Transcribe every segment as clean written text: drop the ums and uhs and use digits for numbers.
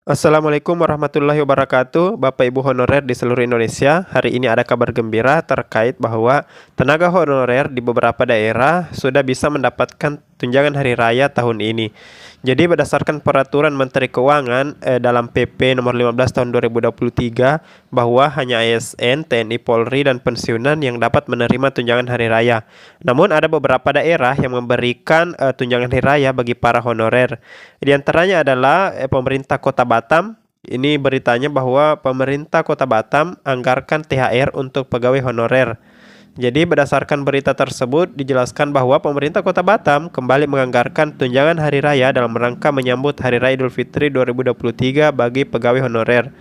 Assalamualaikum warahmatullahi wabarakatuh, Bapak Ibu honorer di seluruh Indonesia. Hari ini ada kabar gembira terkait bahwa tenaga honorer di beberapa daerah sudah bisa mendapatkan tunjangan hari raya tahun ini. Jadi berdasarkan peraturan Menteri Keuangan dalam PP nomor 15 tahun 2023 bahwa hanya ASN, TNI, Polri, dan pensiunan yang dapat menerima tunjangan hari raya. Namun ada beberapa daerah yang memberikan tunjangan hari raya bagi para honorer. Di antaranya adalah pemerintah Kota Batam. Ini beritanya bahwa pemerintah Kota Batam anggarkan THR untuk pegawai honorer. Jadi berdasarkan berita tersebut dijelaskan bahwa pemerintah Kota Batam kembali menganggarkan tunjangan hari raya dalam rangka menyambut Hari Raya Idul Fitri 2023 bagi pegawai honorer.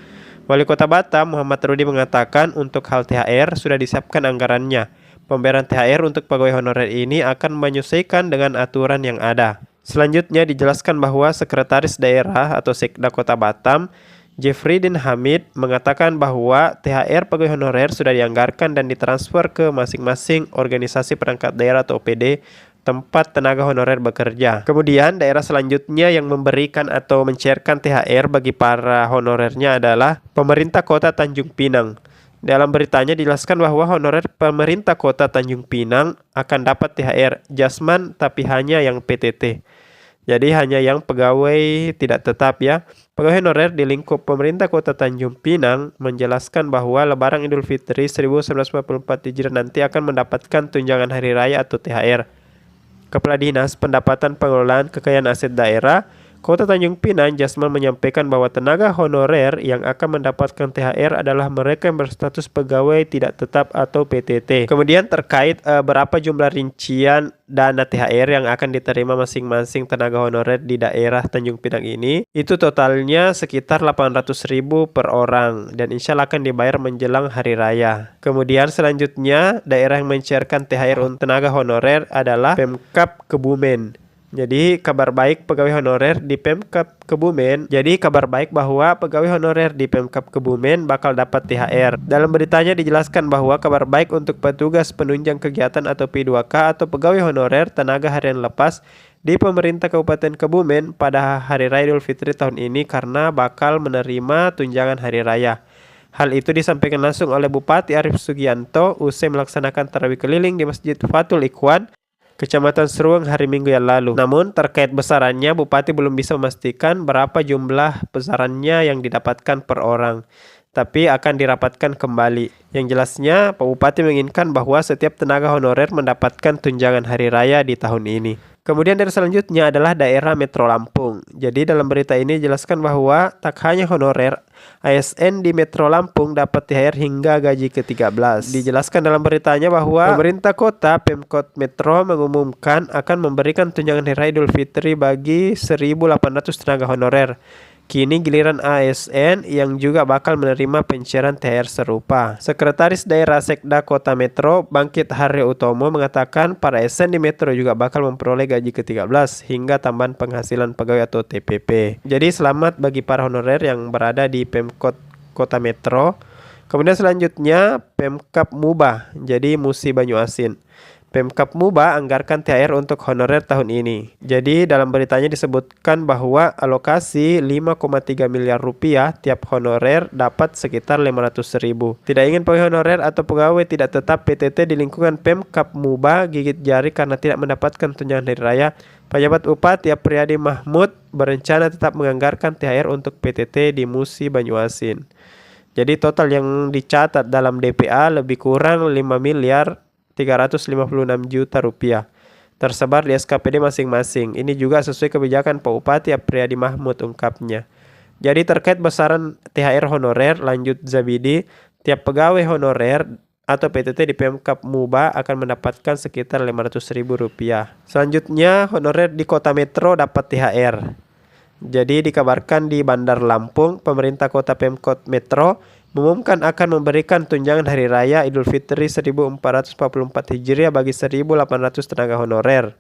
Wali Kota Batam Muhammad Rudi mengatakan untuk hal THR sudah disiapkan anggarannya. Pemberian THR untuk pegawai honorer ini akan menyesuaikan dengan aturan yang ada. Selanjutnya dijelaskan bahwa Sekretaris Daerah atau Sekda Kota Batam, Jeffrydin Hamid, mengatakan bahwa THR pegawai honorer sudah dianggarkan dan ditransfer ke masing-masing organisasi perangkat daerah atau OPD tempat tenaga honorer bekerja. Kemudian daerah selanjutnya yang memberikan atau mencairkan THR bagi para honorernya adalah pemerintah Kota Tanjung Pinang. Dalam beritanya dijelaskan bahwa honorer pemerintah Kota Tanjung Pinang akan dapat THR jasman tapi hanya yang PTT. Jadi hanya yang pegawai tidak tetap ya. Pegawai honorer di lingkup pemerintah Kota Tanjung Pinang menjelaskan bahwa Lebaran Idul Fitri 1944 Hijriah nanti akan mendapatkan tunjangan hari raya atau THR. Kepala Dinas Pendapatan Pengelolaan Kekayaan Aset Daerah Kota Tanjung Pinang Jasman menyampaikan bahwa tenaga honorer yang akan mendapatkan THR adalah mereka yang berstatus pegawai tidak tetap atau PTT. Kemudian terkait berapa jumlah rincian dana THR yang akan diterima masing-masing tenaga honorer di daerah Tanjung Pinang ini, itu totalnya sekitar 800.000 per orang dan insya Allah akan dibayar menjelang hari raya. Kemudian selanjutnya daerah yang mencairkan THR untuk tenaga honorer adalah Pemkab Kebumen. Jadi kabar baik pegawai honorer di Pemkab Kebumen. Jadi kabar baik bahwa pegawai honorer di Pemkab Kebumen bakal dapat THR. Dalam beritanya dijelaskan bahwa kabar baik untuk petugas penunjang kegiatan atau P2K atau pegawai honorer tenaga harian lepas di pemerintah Kabupaten Kebumen pada Hari Raya Idul Fitri tahun ini karena bakal menerima tunjangan hari raya. Hal itu disampaikan langsung oleh Bupati Arief Sugianto usai melaksanakan tarawih keliling di Masjid Fathul Ikhwan, Kecamatan Seruang hari Minggu yang lalu. Namun terkait besarannya, Bupati belum bisa memastikan berapa jumlah besarannya yang didapatkan per orang. Tapi akan dirapatkan kembali. Yang jelasnya, Pak Bupati menginginkan bahwa setiap tenaga honorer mendapatkan tunjangan hari raya di tahun ini. Kemudian dari selanjutnya adalah daerah Metro Lampung. Jadi dalam berita ini dijelaskan bahwa tak hanya honorer, ASN di Metro Lampung dapat THR hingga gaji ke-13. Dijelaskan dalam beritanya bahwa pemerintah kota Pemkot Metro mengumumkan akan memberikan tunjangan hari raya Idul Fitri bagi 1.800 tenaga honorer. Kini giliran ASN yang juga bakal menerima pencairan THR serupa. Sekretaris Daerah Sekda Kota Metro, Bangkit Haryo Utomo, mengatakan para ASN di Metro juga bakal memperoleh gaji ke-13 hingga tambahan penghasilan pegawai atau TPP. Jadi selamat bagi para honorer yang berada di Pemkot Kota Metro. Kemudian selanjutnya Pemkab Mubah, jadi Musi Banyuasin. Pemkab Mubah anggarkan THR untuk honorer tahun ini. Jadi dalam beritanya disebutkan bahwa alokasi 5,3 miliar rupiah tiap honorer dapat sekitar 500.000. Tidak ingin pegawai honorer atau pegawai tidak tetap PTT di lingkungan Pemkab Mubah gigit jari karena tidak mendapatkan tunjangan hari raya. Pejabat Upati Apriyadi Mahmud berencana tetap menganggarkan THR untuk PTT di Musi Banyuasin. Jadi total yang dicatat dalam DPA lebih kurang 5.356 juta rupiah tersebar di SKPD masing-masing. Ini juga sesuai kebijakan Pak Bupati Apriyadi Mahmud, ungkapnya. Jadi terkait besaran THR honorer, lanjut Zabidi, tiap pegawai honorer atau PTT di Pemkab Mubah akan mendapatkan sekitar 500.000 rupiah. Selanjutnya honorer di Kota Metro dapat THR. Jadi dikabarkan di Bandar Lampung, pemerintah kota Pemkot Metro mengumumkan akan memberikan tunjangan hari raya Idul Fitri 1444 Hijriah bagi 1.800 tenaga honorer.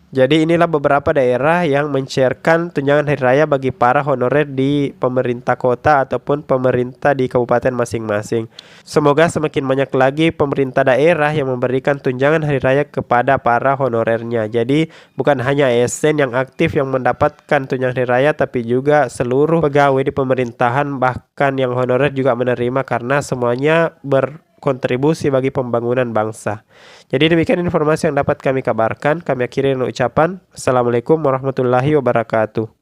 Jadi inilah beberapa daerah yang mencairkan tunjangan hari raya bagi para honorer di pemerintah kota ataupun pemerintah di kabupaten masing-masing. Semoga semakin banyak lagi pemerintah daerah yang memberikan tunjangan hari raya kepada para honorernya. Jadi bukan hanya ASN yang aktif yang mendapatkan tunjangan hari raya, tapi juga seluruh pegawai di pemerintahan bahkan yang honorer juga menerima karena semuanya berkontribusi bagi pembangunan bangsa. Jadi demikian informasi yang dapat kami kabarkan. Kami akhiri dengan ucapan Assalamualaikum warahmatullahi wabarakatuh.